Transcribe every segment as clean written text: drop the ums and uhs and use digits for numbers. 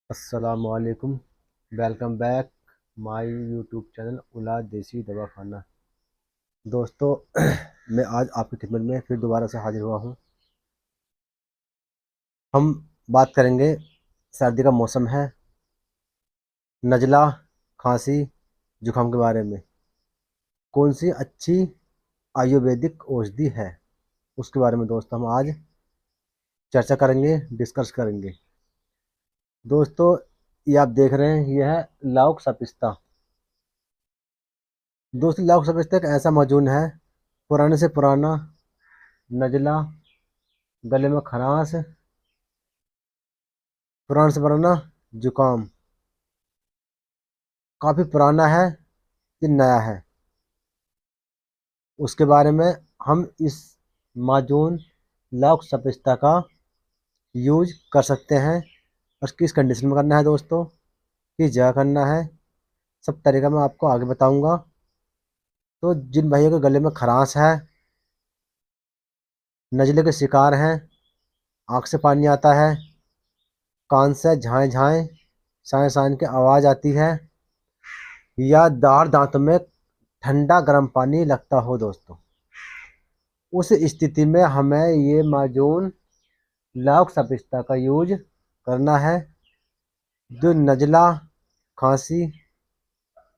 अस्सलामुअलैकुम। Welcome back my YouTube channel उला देसी दवाखाना। दोस्तों मैं आज आपकी खिदमत में फिर दोबारा से हाजिर हुआ हूँ। हम बात करेंगे, सर्दी का मौसम है, नज़ला, खांसी, जुकाम के बारे में। कौन सी अच्छी आयुर्वेदिक औषधि है उसके बारे में दोस्तों हम आज चर्चा करेंगे, डिस्कस करेंगे। दोस्तों ये आप देख रहे हैं, ये है लाउक सपिस्ता। दोस्तों लाउक सपिस्ता एक ऐसा माजून है, पुराने से पुराना नज़ला, गले में खरांश, पुराना से पुराना जुकाम, काफ़ी पुराना है, ये नया है। उसके बारे में हम इस माजून लाउक सपिस्ता का यूज कर सकते हैं। और किस कंडीशन में करना है दोस्तों, किस जगह करना है, सब तरीका मैं आपको आगे बताऊंगा। तो जिन भाइयों के गले में खरांश है, नज़ले के शिकार हैं, आँख से पानी आता है, कान से झाएं झाएं साए साए की आवाज़ आती है, या दाढ़ दांतों में ठंडा गर्म पानी लगता हो दोस्तों, उस स्थिति में हमें ये माजून लाउक सपिस्ता का यूज करना है, जो नज़ला, खांसी,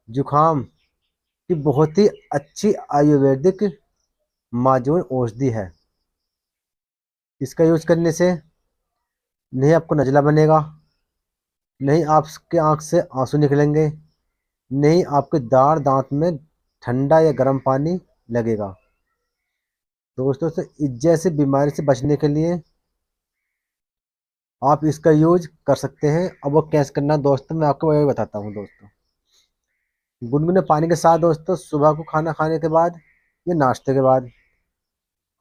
जुखाम की बहुत ही अच्छी आयुर्वेदिक माजून औषधि है। इसका यूज करने से नहीं आपको नज़ला बनेगा, नहीं आपके आंख से आंसू निकलेंगे, नहीं आपके दाढ़ दांत में ठंडा या गर्म पानी लगेगा। दोस्तों से इस जैसी बीमारी से बचने के लिए आप इसका यूज कर सकते हैं। अब वो कैसे करना है दोस्तों, मैं आपको वही बताता हूँ दोस्तों। गुनगुने पानी के साथ दोस्तों, सुबह को खाना खाने के बाद या नाश्ते के बाद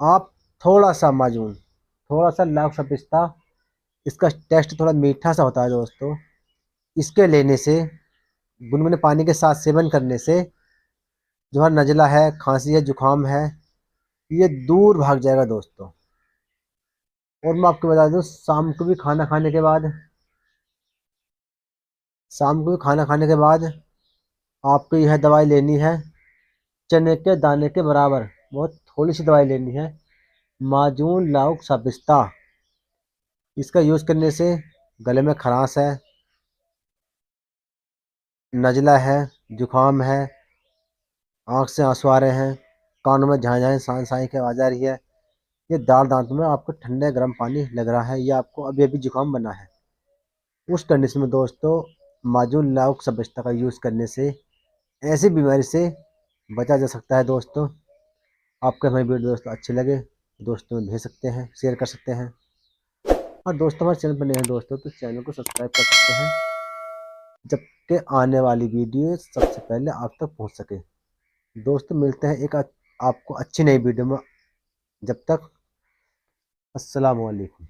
आप थोड़ा सा माजून, थोड़ा सा लाख सपिस्ता, इसका टेस्ट थोड़ा मीठा सा होता है दोस्तों, इसके लेने से, गुनगुने पानी के साथ सेवन करने से जो है नज़ला है, खांसी है, जुकाम है, ये दूर भाग जाएगा दोस्तों। और मैं आपको बता दूं, शाम को भी खाना खाने के बाद आपको यह दवाई लेनी है, चने के दाने के बराबर, बहुत थोड़ी सी दवाई लेनी है, माजून लाउक सपिस्ता। इसका यूज़ करने से गले में खरांश है, नज़ला है, जुकाम है, आँख से आंसू आ रहे हैं, कानों में झाएं झाएं साए साए की आवाज़ आ रही है, ये दाढ़ दांत में आपको ठंडे गर्म पानी लग रहा है, या आपको अभी अभी जुकाम बना है, उस कंडीशन में दोस्तों माजून लाउक सपिस्ता का यूज़ करने से ऐसी बीमारी से बचा जा सकता है दोस्तों। आपको हमारी वीडियो दोस्तों अच्छी लगे, दोस्तों में भेज सकते हैं, शेयर कर सकते हैं। और दोस्तों हमारे चैनल पर नए हैं दोस्तों, तो चैनल को सब्सक्राइब कर सकते हैं, जबकि आने वाली वीडियो सबसे पहले आप तक पहुंच सके। दोस्तों मिलते हैं एक आपको अच्छी नई वीडियो में, जब तक अस्सलाम वालेकुम।